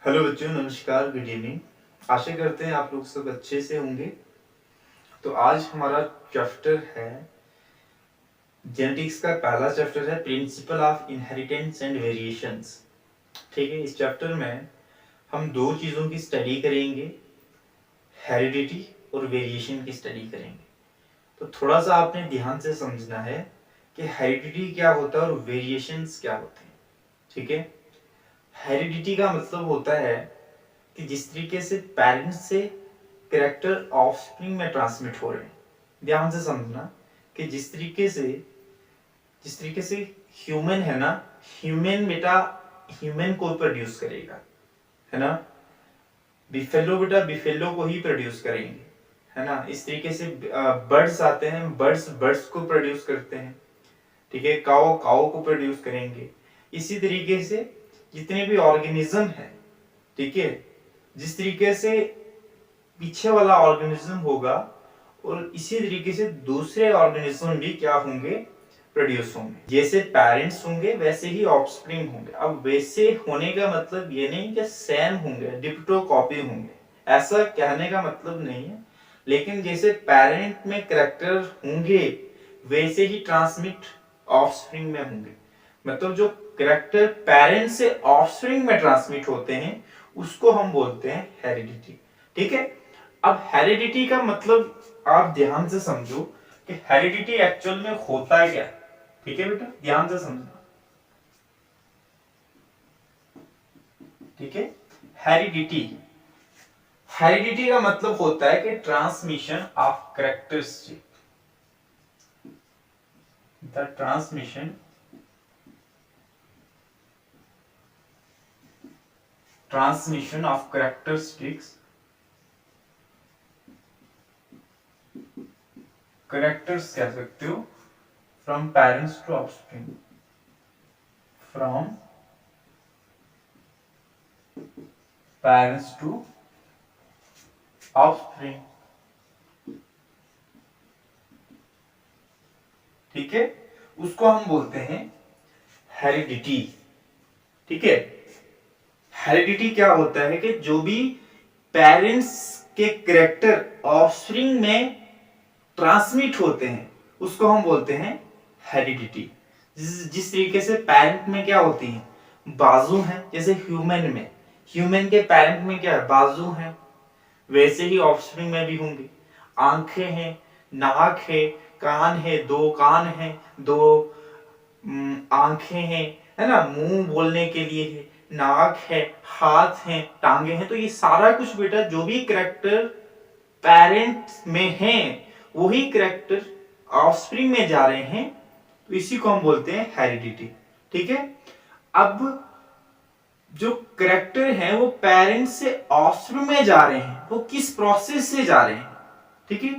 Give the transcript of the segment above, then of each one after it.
Hello बच्चों, नमस्कार, good evening. आशा करते हैं आप लोग सब अच्छे से होंगे। तो आज हमारा चैप्टर है जेनेटिक्स का पहला चैप्टर है principle of inheritance and variations. ठीक है, इस चैप्टर में हम दो चीज़ों की स्टडी करेंगे, हेरिडिटी और वेरिएशन की स्टडी करेंगे। तो थोड़ा सा आपने ध्यान से समझना है कि हेरिडिटी क्या होता है और वेरिएशंस क्या होते हैं। ठीक है, हेरिडिटी का मतलब होता है कि जिस तरीके से पेरेंट्स से कैरेक्टर ऑफस्प्रिंग में ट्रांसमिट हो रहे हैं। ध्यान से समझना कि जिस तरीके से ह्यूमन है ना, ह्यूमन बेटा ह्यूमन को प्रोड्यूस करेगा, है ना। बिफेलो बेटा बिफेलो को ही प्रोड्यूस करेंगे, है ना। इस तरीके से बर्ड्स आते हैं, बर्ड्स बर्ड्स को प्रोड्यूस करते हैं। ठीक है, काओ काओ को प्रोड्यूस करेंगे। इसी तरीके से जितने भी ऑर्गेनिज्म है, ठीक है, जिस तरीके से पीछे वाला ऑर्गेनिज्म होगा और इसी तरीके से दूसरे ऑर्गेनिज्म भी क्या होंगे, प्रोड्यूस होंगे। जैसे पेरेंट्स होंगे वैसे ही ऑफस्प्रिंग होंगे। अब वैसे होने का मतलब ये नहीं कि सेम होंगे, डिप्टो कॉपी होंगे, ऐसा कहने का मतलब नहीं है। लेकिन जैसे पेरेंट में कैरेक्टर होंगे वैसे ही ट्रांसमिट ऑफस्प्रिंग में होंगे। मतलब जो कैरेक्टर पेरेंट से ऑफस्प्रिंग में ट्रांसमिट होते हैं उसको हम बोलते हैं हेरिडिटी। ठीक है, अब हेरिडिटी का मतलब आप ध्यान से समझो कि हेरिडिटी एक्चुअल में होता है क्या। ठीक है बेटा, ध्यान से समझना। ठीक है, हेरिडिटी हेरिडिटी का मतलब होता है कि transmission of characteristic, the transmission of characteristics characters कह सकते हो, from parents to offspring, from parents to offspring. ठीक है, उसको हम बोलते हैं हेरिडिटी। ठीक है, हेरिडिटी क्या होता है कि जो भी पेरेंट्स के कैरेक्टर ऑफस्प्रिंग में ट्रांसमिट होते हैं उसको हम बोलते हैं हेरिडिटी। जिस तरीके से पेरेंट में क्या होती है, बाजू है, जैसे ह्यूमन के पेरेंट में क्या है, बाजू है, वैसे ही ऑफस्प्रिंग में भी होंगे। आंखें हैं, नाक है, कान है, दो कान है, दो आंखें हैं, है ना, मुंह बोलने के लिए है, नाक है, हाथ है, टांगे हैं। तो ये सारा कुछ बेटा जो भी कैरेक्टर पेरेंट में है वही कैरेक्टर ऑफस्प्रिंग में जा रहे हैं, तो इसी को हम बोलते हैं हेरिडिटी। ठीक है, अब जो कैरेक्टर है वो पेरेंट्स से ऑफस्प्रिंग में जा रहे हैं, वो किस प्रोसेस से जा रहे हैं। ठीक है,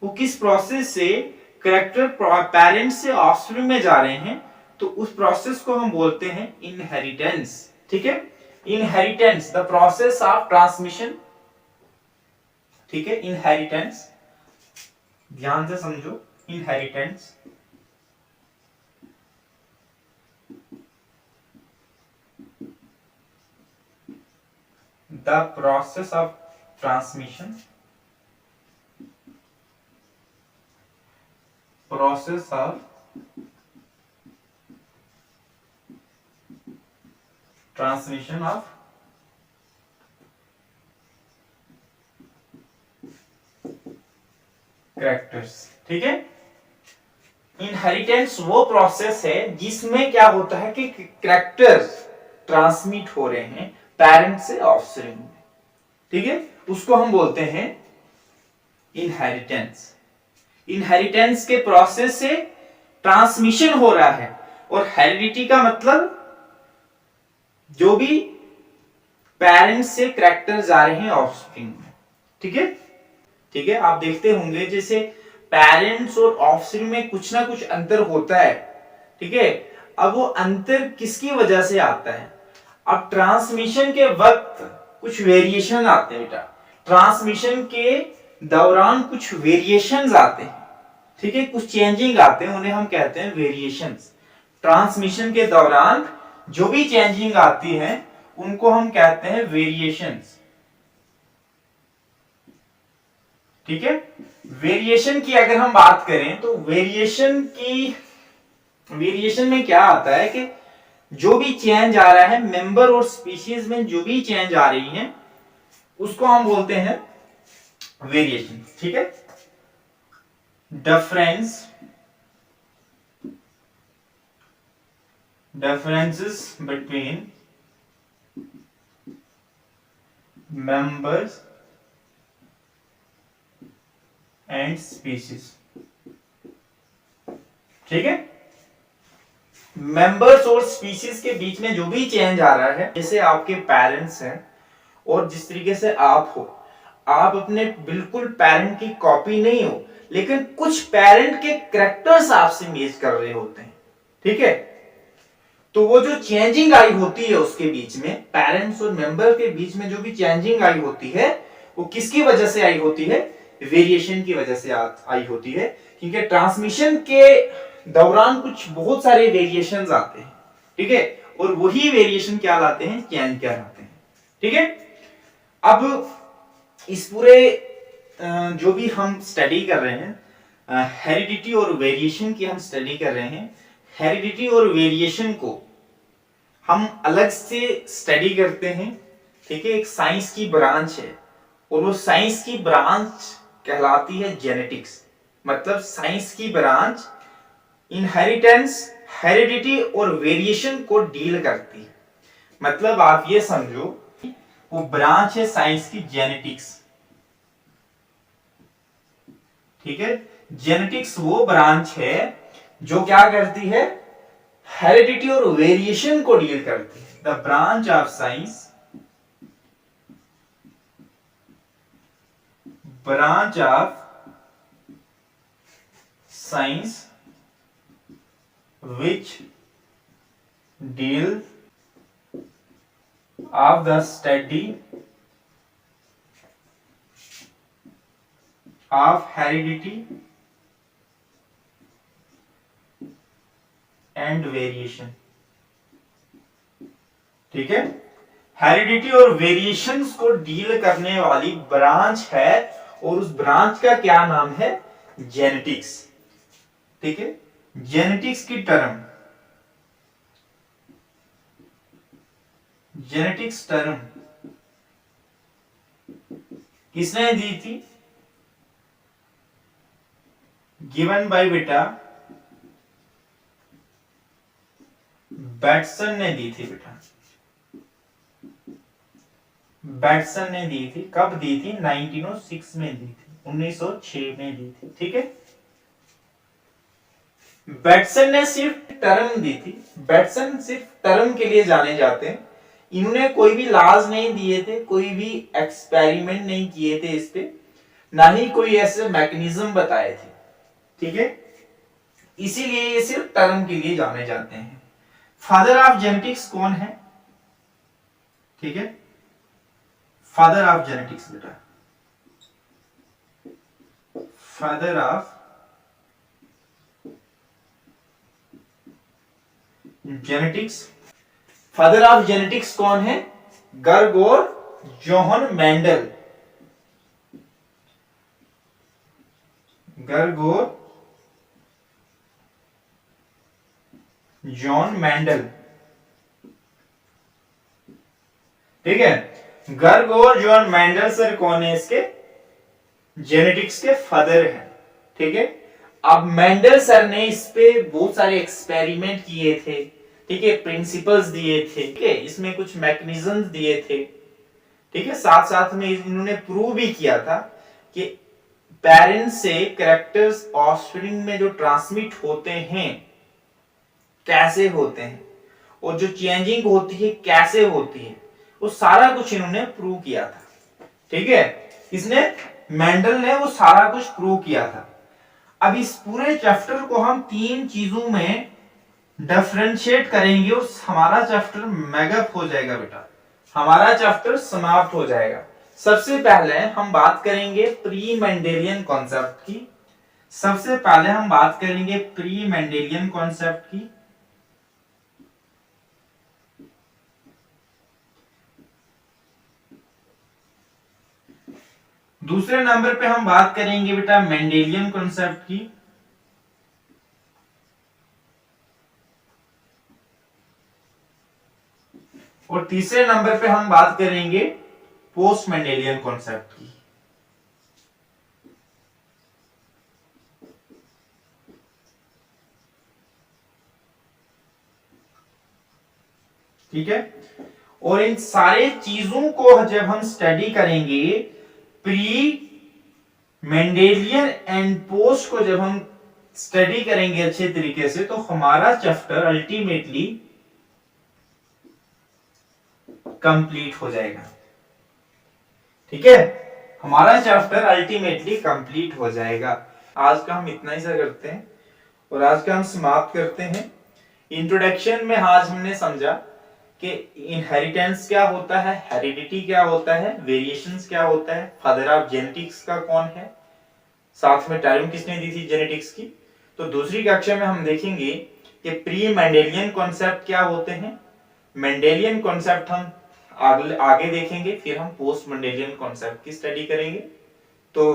वो किस प्रोसेस से कैरेक्टर पेरेंट्स से ऑफस्प्रिंग में जा रहे हैं, तो उस प्रोसेस को हम बोलते हैं इनहेरिटेंस। ठीक है, inheritance the process of transmission. ठीक है, इनहेरिटेंस, ध्यान से समझो, inheritance the process of transmission of characters. ठीक है, इनहेरिटेंस वो प्रोसेस है जिसमें क्या होता है कि कैरेक्टर्स ट्रांसमिट हो रहे हैं पेरेंट से ऑफस्प्रिंग में। ठीक है, उसको हम बोलते हैं इनहेरिटेंस। इनहेरिटेंस के प्रोसेस से ट्रांसमिशन हो रहा है। और हेरिडिटी का मतलब जो भी पेरेंट्स से कैरेक्टर जा रहे हैं ऑफस्प्रिंग में। ठीक है, ठीक है, आप देखते होंगे जैसे पेरेंट्स और ऑफस्प्रिंग में कुछ ना कुछ अंतर होता है। ठीक है, अब वो अंतर किसकी वजह से आता है, अब ट्रांसमिशन के वक्त कुछ वेरिएशन आते हैं बेटा, ट्रांसमिशन के दौरान कुछ वेरिएशंस आते हैं। ठीक है, कुछ चेंजिंग आते हैं, उन्हें हम कहते हैं वेरिएशंस। ट्रांसमिशन के दौरान जो भी चेंजिंग आती है उनको हम कहते हैं वेरिएशंस। ठीक है, वेरिएशन की अगर हम बात करें तो वेरिएशन में क्या आता है कि जो भी चेंज आ रहा है मेंबर और स्पीशीज में, जो भी चेंज आ रही है उसको हम बोलते हैं वेरिएशन। ठीक है, differences between members and species। ठीक है, मेंबर्स और स्पीशीज के बीच में जो भी चेंज आ रहा है, जैसे आपके पेरेंट्स हैं और जिस तरीके से आप हो, आप अपने बिल्कुल पेरेंट की कॉपी नहीं हो, लेकिन कुछ पेरेंट के कैरेक्टर्स आपसे मैच कर रहे होते हैं। ठीक है, तो वो जो चेंजिंग आई होती है उसके बीच में, पेरेंट्स और मेंबर के बीच में जो भी चेंजिंग आई होती है वो किसकी वजह से आई होती है? वेरिएशन की वजह से आई होती है। क्योंकि ट्रांसमिशन के दौरान कुछ बहुत सारे वेरिएशंस आते हैं। ठीक है, और वही वेरिएशन क्या लाते हैं? चेंज क्या लाते हैं। ठीक है, अब इस पूरे जो भी हम स्टडी कर रहे हैं, हेरिडिटी और वेरिएशन की हम स्टडी कर रहे हैं। हेरिडिटी और वेरिएशन को हम अलग से स्टडी करते हैं। ठीक है, एक साइंस की ब्रांच है और वो साइंस की ब्रांच कहलाती है जेनेटिक्स। मतलब साइंस की ब्रांच इनहेरिटेंस, हेरिडिटी और वेरिएशन को डील करती है। मतलब आप ये समझो वो ब्रांच है साइंस की जेनेटिक्स। ठीक है, जेनेटिक्स वो ब्रांच है जो क्या करती है? हेरिडिटी और वेरिएशन को डील करती है। The branch of science, branch of science which deal of the study of heredity and variation। ठीक है, हेरिडिटी और वेरिएशंस को डील करने वाली ब्रांच है और उस ब्रांच का क्या नाम है? जेनेटिक्स। ठीक है, जेनेटिक्स की टर्म, जेनेटिक्स टर्म किसने दी थी? गिवन बाय बेटा बैटसन ने दी थी। बेटा बैटसन ने दी थी। कब दी थी? 1906 में दी थी, 1906 में दी थी। ठीक है, बैटसन ने सिर्फ टर्म दी थी। बैटसन सिर्फ टर्म के लिए जाने जाते हैं। इन्होंने कोई भी लाज नहीं दिए थे, कोई भी एक्सपेरिमेंट नहीं किए थे इस पे, ना ही कोई ऐसे मैकेनिज्म बताए थे। ठीक है, इसीलिए ये सिर्फ टर्म के लिए जाने जाते हैं। फादर ऑफ जेनेटिक्स कौन है? ठीक है, फादर ऑफ जेनेटिक्स बेटा, father of genetics, father of genetics कौन है? Gregor Johann Mendel. Gregor John Mendel. ठीक है, गर्गोर जॉन मेंडल सर कौन है? इसके जेनेटिक्स के फादर हैं। ठीक है, अब मेंडल सर ने इस पे बहुत सारे एक्सपेरिमेंट किए थे। ठीक है, प्रिंसिपल्स दिए थे। ठीक है, इसमें कुछ मैकेनिज्म्स दिए थे। ठीक है, साथ साथ में इन्होंने प्रूव भी किया था कि पेरेंट्स से कैरेक्टर्स ऑफस्प्रिंग में जो ट्रांसमिट होते हैं कैसे होते हैं और जो चेंजिंग होती है कैसे होती है, वो सारा कुछ इन्होंने प्रूव किया था। ठीक है, इसने मेंडल ने वो सारा कुछ प्रूव किया था। अब इस पूरे चैप्टर को हम 3 चीजों में डिफरेंशिएट करेंगे और हमारा चैप्टर मैगअप हो जाएगा बेटा, हमारा चैप्टर समाप्त हो जाएगा। सबसे पहले हम बात करेंगे प्री मेंडेलियन कॉन्सेप्ट की। सबसे पहले हम बात करेंगे प्री मेंडेलियन कॉन्सेप्ट की। दूसरे नंबर पे हम बात करेंगे बेटा मेंडेलियन कॉन्सेप्ट की। और तीसरे नंबर पे हम बात करेंगे पोस्ट मेंडेलियन कॉन्सेप्ट की। ठीक है, और इन सारे चीजों को जब हम स्टडी करेंगे, प्री मेंडेलियन एंड पोस्ट को जब हम स्टडी करेंगे अच्छे तरीके से, तो हमारा चैप्टर अल्टीमेटली कंप्लीट हो जाएगा। ठीक है, हमारा चैप्टर अल्टीमेटली कंप्लीट हो जाएगा। आज का हम इतना ही सा करते हैं और आज का हम समाप्त करते हैं। इंट्रोडक्शन में आज हमने समझा कि इनहेरिटेंस क्या होता है, हेरिडिटी क्या होता है, वेरिएशंस क्या होता है, फादर ऑफ जेनेटिक्स का कौन है, साथ में टर्म किसने दी थी जेनेटिक्स की। तो दूसरी कक्षा में हम देखेंगे कि प्री मेंडेलियन कॉन्सेप्ट क्या होते हैं, मेंडेलियन कॉन्सेप्ट हम आगे देखेंगे, फिर हम पोस्ट मेंडेलियन कॉन्सेप्ट की स्टडी करेंगे। तो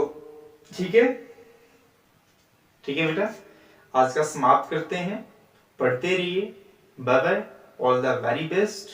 ठीक है, ठीक है बेटा, आज का समाप्त करते हैं। पढ़ते रहिए। Bye bye, all the very best.